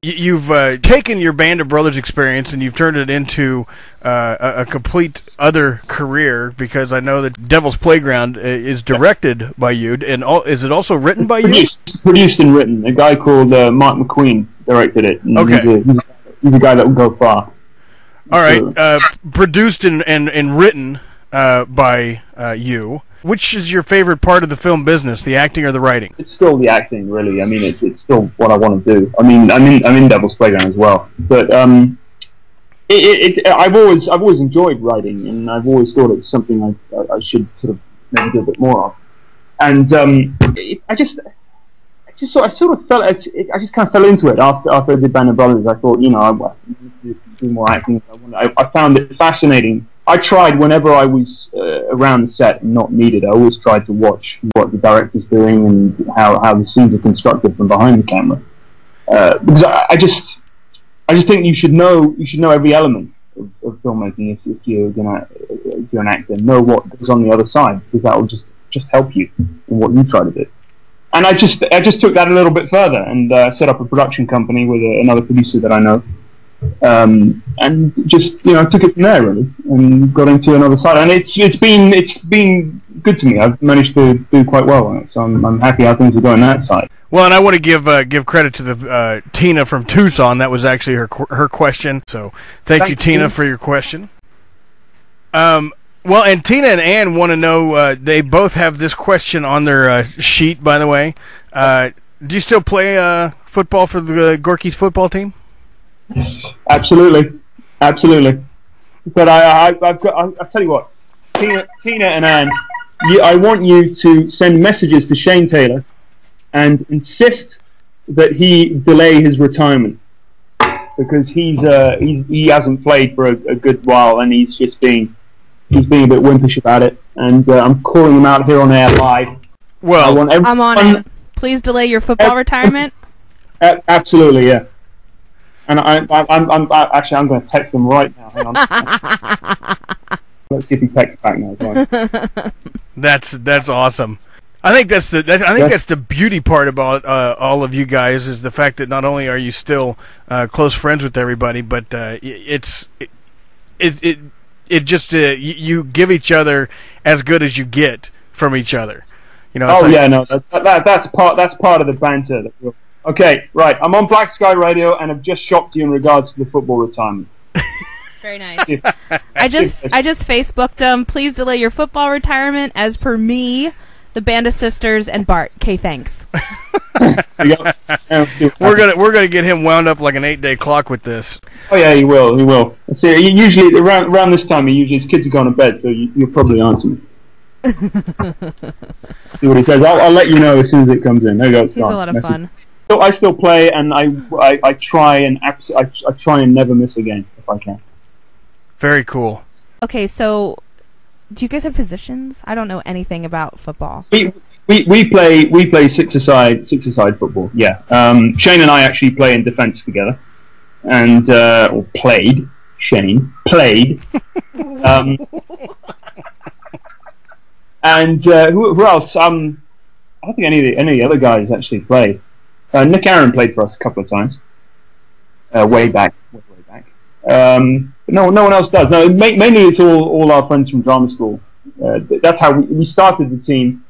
You've taken your Band of Brothers experience and you've turned it into a complete other career, because I know that Devil's Playground is directed by you, and is it also written by you? Produced and written. A guy called Mark McQueen directed it. Okay. He's a guy that will go far. All right. Produced and written by you. Which is your favorite part of the film business, the acting or the writing? It's still the acting, really. I mean, it's still what I want to do. I mean, I'm in Devil's Playground as well, but I've always enjoyed writing, and I've always thought it's something I should sort of maybe do a bit more of. And I just kind of fell into it after I did Banter Brothers. I thought, I need to do more acting. I found it fascinating. I tried whenever I was around the set and not needed. I always tried to watch what the director's doing and how the scenes are constructed from behind the camera, because I just think you should know every element of filmmaking if you're an actor. Know what goes on the other side, because that will just help you in what you try to do. And I just took that a little bit further and set up a production company with another producer that I know. And just took it from there really, and got into another side, and it's been good to me. I've managed to do quite well on it, so I'm happy how things are going on that side. Well, and I want to give credit to the Tina from Tucson. That was actually her question. So thank you, Tina, for your question. Well, and Tina and Ann want to know. They both have this question on their sheet, by the way. Do you still play football for the Gorkys football team? Absolutely. But I'll tell you what, Tina and Anne, I want you to send messages to Shane Taylor and insist that he delay his retirement, because he hasn't played for a good while, and he's being a bit wimpish about it, and I'm calling him out here on air live. Well, I'm on it. Please delay your football retirement. Absolutely, yeah. And I'm going to text him right now. Hang on. Let's see if he texts back now. That's awesome. I think that's the beauty part about all of you guys, is the fact that not only are you still close friends with everybody, but you give each other as good as you get from each other. That's part of the banter. Okay, right. I'm on Black Sky Radio, and I've just shocked you in regards to the football retirement. Very nice. I just Facebooked them. Please delay your football retirement, as per me, the Band of Sisters, and Bart. Okay, thanks. We're gonna get him wound up like an 8-day clock with this. Oh yeah, he will. See, usually around this time, his kids are going to bed, so you'll probably answer me. See what he says. I'll let you know as soon as it comes in. There you go. It's He's gone. a lot of fun. I still play, and I try and never miss a game if I can. Very cool. Okay, so do you guys have positions? I don't know anything about football. We play six-a-side football. Yeah. Shane and I actually play in defence together, and or played. Shane played. And who else? I don't think any of the other guys actually played. Nick Aaron played for us a couple of times, way back. But no one else does. No, mainly it's all our friends from drama school. That's how we started the team,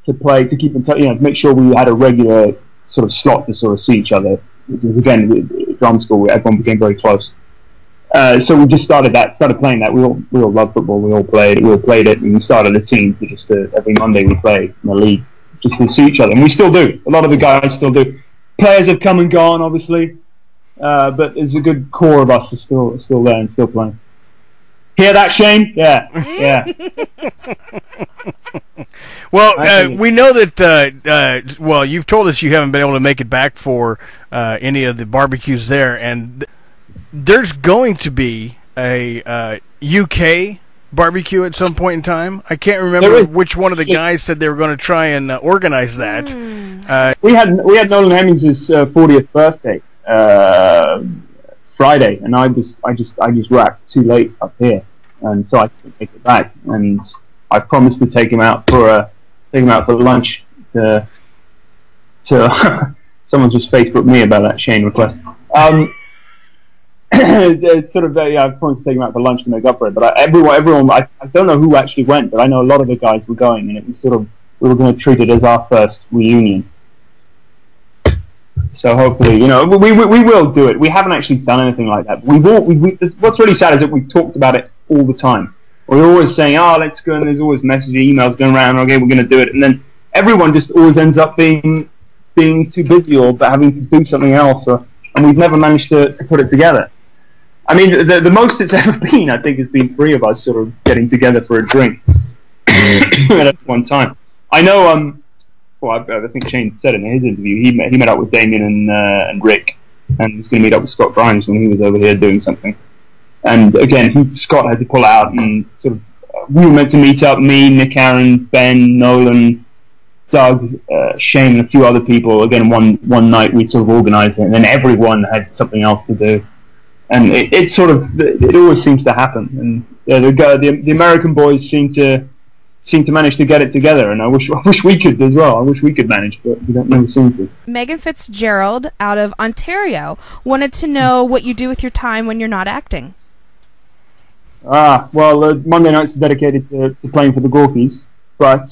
to play, to keep in touch, to make sure we had a regular sort of slot to sort of see each other. Because again, with drama school, everyone became very close. So we just started playing that. We all love football. We all played it, and we started a team to just every Monday we play in the league, just to see each other, and we still do. A lot of the guys still do. Players have come and gone, obviously, but there's a good core of us still there and still playing. Hear that, Shane? Yeah. Well, we know that. Well, you've told us you haven't been able to make it back for any of the barbecues there, and there's going to be a UK barbecue at some point in time. I can't remember which one of the guys said they were going to try and organize that. We had Nolan Hemmings' 40th birthday Friday, and I just wrapped too late up here, and so I couldn't make it back. And I promised to take him out for lunch. To someone just Facebooked me about that Shane request. It's sort of I promised to take them out for lunch to make up for it. But everyone, I don't know who actually went, but I know a lot of the guys were going, and it was sort of we were going to treat it as our first reunion. So hopefully, we will do it. We haven't actually done anything like that. What's really sad is that we've talked about it all the time. We're always saying, "Oh, let's go," and there's always messages, emails going around. Okay, we're going to do it, and then everyone just always ends up being too busy or having to do something else, and we've never managed to put it together. I mean, the most it's ever been, I think, has been 3 of us sort of getting together for a drink at one time. I know. Well, I think Shane said in his interview he met up with Damien and Rick, and was going to meet up with Scott Grimes when he was over here doing something. And again, Scott had to pull out, and sort of we were meant to meet up. Me, Nick, Aaron, Ben, Nolan, Doug, Shane, and a few other people. Again, one night we sort of organised it, and then everyone had something else to do. And it always seems to happen. And the American boys seem to manage to get it together, and I wish we could as well. I wish we could manage, but we don't never seem to. Megan Fitzgerald out of Ontario wanted to know what you do with your time when you're not acting. Well, Monday nights are dedicated to playing for the Gorkys, but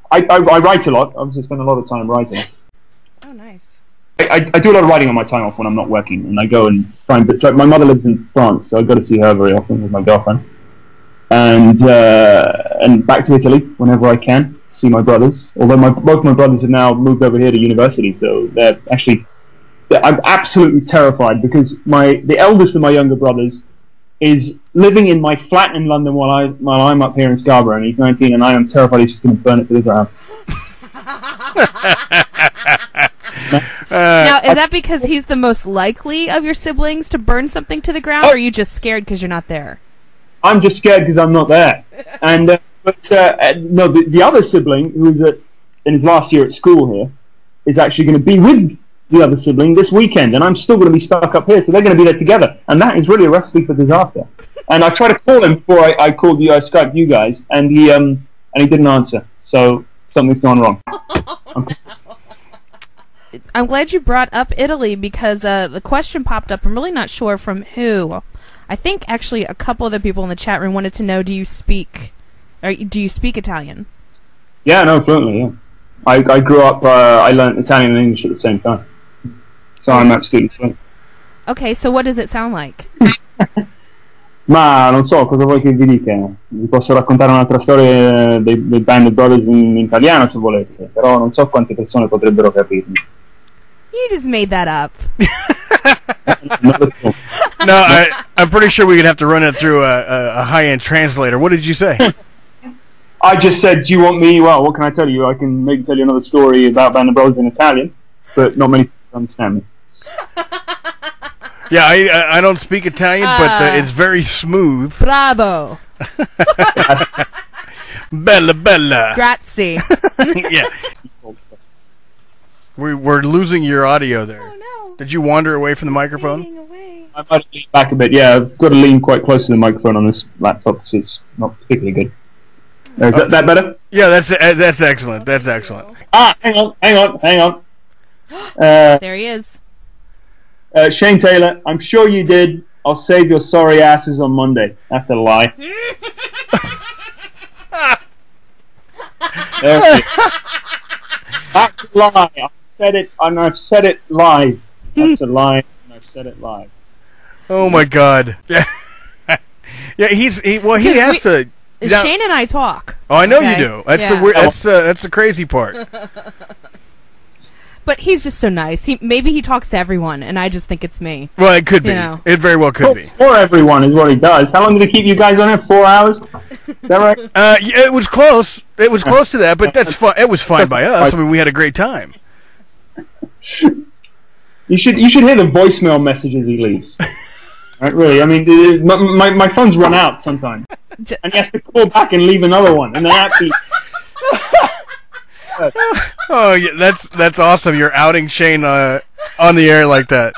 I write a lot. I also spend a lot of time writing. Oh, nice. I do a lot of writing on my time off when I'm not working, and I go and find. My mother lives in France, so I go to see her very often with my girlfriend. And back to Italy whenever I can, see my brothers. Although both my brothers have now moved over here to university, so I'm absolutely terrified because the eldest of my younger brothers is living in my flat in London while I'm up here in Scarborough, and he's 19, and I am terrified he's just going to burn it to the ground. Now, is that because he's the most likely of your siblings to burn something to the ground, or are you just scared because you're not there? I'm just scared because I'm not there. And no, the other sibling, who's in his last year at school here, is actually going to be with the other sibling this weekend, and I'm still going to be stuck up here, so they're going to be there together. And that is really a recipe for disaster. And I tried to call him before I called you, I Skyped you guys, and he didn't answer. So something's gone wrong. I'm glad you brought up Italy because the question popped up. I'm really not sure from who. I think actually a couple of the people in the chat room wanted to know: do you speak Italian? Yeah, no, fluently. Yeah, I grew up. I learned Italian and English at the same time, so I'm absolutely fluent. Okay, so what does it sound like? Ma non so cosa vuoi che vi dica. Vi posso raccontare un'altra storia dei Band Brothers in italiano se volete, però non so quante persone potrebbero capirmi. You just made that up. No, I'm pretty sure we could have to run it through a high-end translator. What did you say? I just said, do you want me? Well, what can I tell you? I can maybe tell you another story about Band Brothers in Italian, but not many people understand me. Yeah, I don't speak Italian, but it's very smooth. Bravo. Bella, bella. Grazie. Yeah. We're losing your audio there. Oh, no. Did you wander away from the microphone? I might lean back a bit. Yeah, I've got to lean quite close to the microphone on this laptop because it's not particularly good. Is that better? Yeah, that's excellent. That's excellent. Hang on. There he is. Shane Taylor, I'm sure you did. I'll save your sorry asses on Monday. That's a lie. That's a lie. I've said it, and I've said it live. That's a lie, and I've said it live. Oh my God. Yeah. Yeah, he has to. Shane and I talk. Oh, I know you do. That's that's the crazy part. But he's just so nice. Maybe he talks to everyone, and I just think it's me. Well, it could be. It very well could be. For everyone is what he does. How long did he keep you guys on it? 4 hours? Is that right? Yeah, it was close. It was close to that, but that's fine. It was fine by us. I mean, we had a great time. You should hear the voicemail messages he leaves. Right, really. I mean, my phone's run out sometimes, and he has to call back and leave another one, and then actually. Oh, yeah, that's awesome. You're outing Shane on the air like that.